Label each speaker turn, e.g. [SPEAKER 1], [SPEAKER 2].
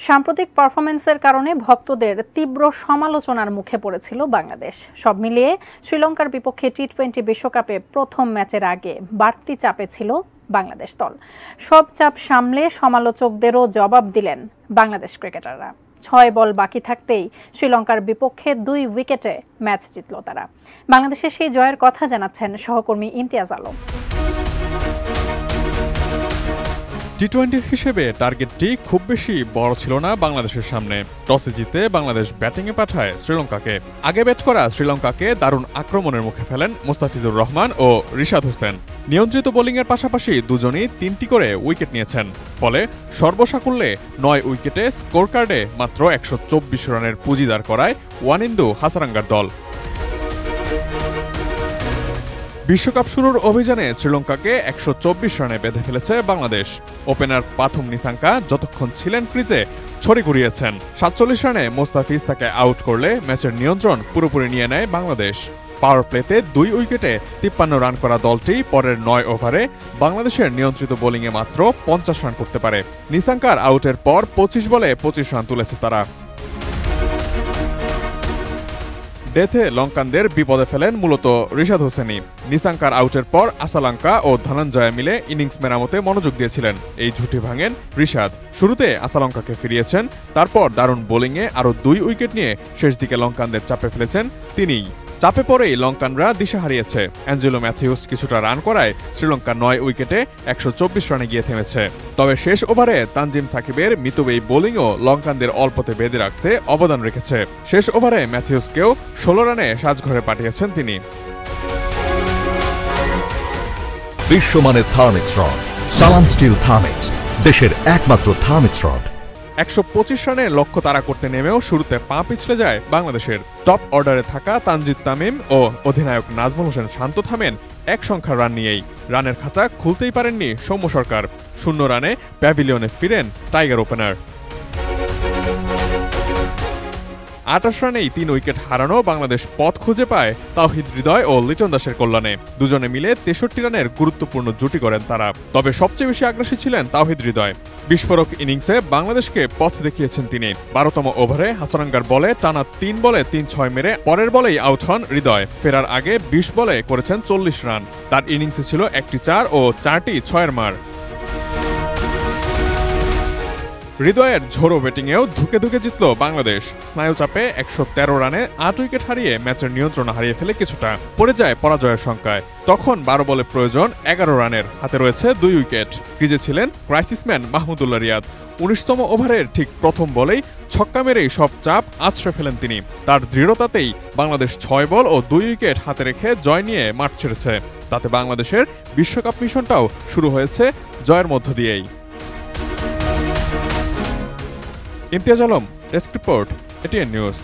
[SPEAKER 1] সাম্প্রতিক পারফরম্যান্সের কারণে ভক্তদের তীব্র সমালোচনার মুখে পড়েছিল বাংলাদেশ। সব মিলিয়ে শ্রীলঙ্কার বিপক্ষে টি-20 বিশ্বকাপে প্রথম ম্যাচের আগে বাড়তি চাপে ছিল বাংলাদেশ দল। সব চাপ সামলে সমালোচকদেরও জবাব দিলেন বাংলাদেশ ক্রিকেটাররা। 6 বল বাকি থাকতেই শ্রীলঙ্কার বিপক্ষে 2 উইকেটে ম্যাচ জিতল তারা। বাংলাদেশের সেই জয়ের কথা জানাচ্ছেন সহকর্মী ইমতিয়াজ আলম।
[SPEAKER 2] টি-20 হিসেবে টার্গেটটি খুব বেশি বড় ছিল না বাংলাদেশের সামনে। টসে জিতে বাংলাদেশ ব্যাটিংয়ে পাঠায় শ্রীলঙ্কাকে। আগে ব্যাট করা শ্রীলঙ্কাকে দারুণ আক্রমণের মুখে ফেলেন মুস্তাফিজুর রহমান ও রিশাদ হোসেন। নিয়ন্ত্রিত বোলিংয়ের পাশাপাশি দুজনই 3টি করে উইকেট নিয়েছেন। ফলে সর্বসাকুল্যে 9 উইকেটে স্কোর কার্ডে মাত্র 124 রানের পুঁজি দাঁড় করায় ওয়ানিন্দু হাসারাঙ্গার দল। বিশ্বকাপ শুরুর অভিযানে শ্রীলঙ্কাকে 124 রানে বেঁধে ফেলেছে বাংলাদেশ। ওপেনার পাথুম নিসাঙ্কা যতক্ষণ ছিলেন ক্রিজে ছড়ি ঘুরিয়েছেন। 47 রানে মোস্তাফিজ তাকে আউট করলে ম্যাচের নিয়ন্ত্রণ পুরোপুরি নিয়ে নেয় বাংলাদেশ। পাওয়ার প্লেতে 2 উইকেটে 53 রান করা দলটি পরের 9 ওভারে বাংলাদেশের নিয়ন্ত্রিত বোলিংয়ে মাত্র 50 রান করতে পারে। নিসাঙ্কার আউটের পর 25 বলে 25 রান তুলেছে তারা। ডেথে লঙ্কানদের বিপদে ফেলেন মূলত রিশাদ হোসেনই। নিসাঙ্কার আউটের পর আসালাঙ্কা ও ধনঞ্জয়া মিলে ইনিংস মেরামতে মনোযোগ দিয়েছিলেন। এই ঝুঁটি ভাঙেন রিশাদ। শুরুতে আসালঙ্কাকে ফিরিয়েছেন, তারপর দারুণ বোলিংয়ে আরও 2 উইকেট নিয়ে শেষ দিকে লঙ্কানদের চাপে ফেলেছেন তিনিই। চাপে পড়েই লঙ্কানরা দিশা হারিয়েছে। অ্যাঞ্জেলো ম্যাথিউস কিছুটা রান করায় শ্রীলঙ্কা 9 উইকেটে 124 রানে গিয়ে থেমেছে। তবে শেষ ওভারে তানজিম সাকিবের মিতব্যয়ী বোলিংও লঙ্কানদের অল্পতে বেঁধে রাখতে অবদান রেখেছে। শেষ ওভারে ম্যাথিউসকেও 16 রানে সাজঘরে পাঠিয়েছেন তিনি।
[SPEAKER 3] বিশ্বমানের থার্মিক্স রড, সালাম স্টিল থার্মিক্স, দেশের একমাত্র থার্মিক্স রড।
[SPEAKER 2] 125 রানের লক্ষ্য তাড়া করতে নেমেও শুরুতে পা পিছলে যায় বাংলাদেশের। টপ অর্ডারে থাকা তানজিদ তামিম ও অধিনায়ক নাজমুল হোসেন শান্ত থামেন 1 সংখ্যার রান নিয়েই। রানের খাতা খুলতেই পারেননি সৌম্য সরকার। 0 রানে প্যাভিলিয়নে ফিরেন টাইগার ওপেনার। 28 রানেই 3 উইকেট হারানো বাংলাদেশ পথ খুঁজে পায় তাওহিদ হৃদয় ও লিটন দাসের কল্যাণে। দুজনে মিলে 63 রানের গুরুত্বপূর্ণ জুটি করেন তারা। তবে সবচেয়ে বেশি আগ্রাসী ছিলেন তাওহিদ হৃদয়। বিস্ফোরক ইনিংসে বাংলাদেশকে পথ দেখিয়েছেন তিনি। 12তম ওভারে হাসারাঙ্গার বলে টানা 3 বলে 3-6 মেরে পরের বলেই আউট হন হৃদয়। ফেরার আগে 20 বলে করেছেন 40 রান। তার ইনিংসে ছিল 1টি 4 ও 4টি 6-এর মার। হৃদয়ের ঝোড়ো ব্যাটিংয়েও ধুকে ধুকে জিতল বাংলাদেশ। স্নায়ুচাপে 113 রানে 8 উইকেট হারিয়ে ম্যাচের নিয়ন্ত্রণ হারিয়ে ফেলে কিছুটা। পড়ে যায় পরাজয়ের সংখ্যায়। তখন 12 বলে প্রয়োজন 11 রানের, হাতে রয়েছে 2 উইকেট। ক্রিজে ছিলেন ক্রাইসিসম্যান মাহমুদুল্লাহ রিয়াদ। 19তম ওভারের ঠিক প্রথম বলেই ছক্কা মেরেই সব চাপ আছড়ে ফেলেন তিনি। তার দৃঢ়তাতেই বাংলাদেশ 6 বল ও 2 উইকেট হাতে রেখে জয় নিয়ে মাঠ ছেড়েছে। তাতে বাংলাদেশের বিশ্বকাপ মিশনটাও শুরু হয়েছে জয়ের মধ্য দিয়েই। Imtiaz Alam, desk report, ATN news.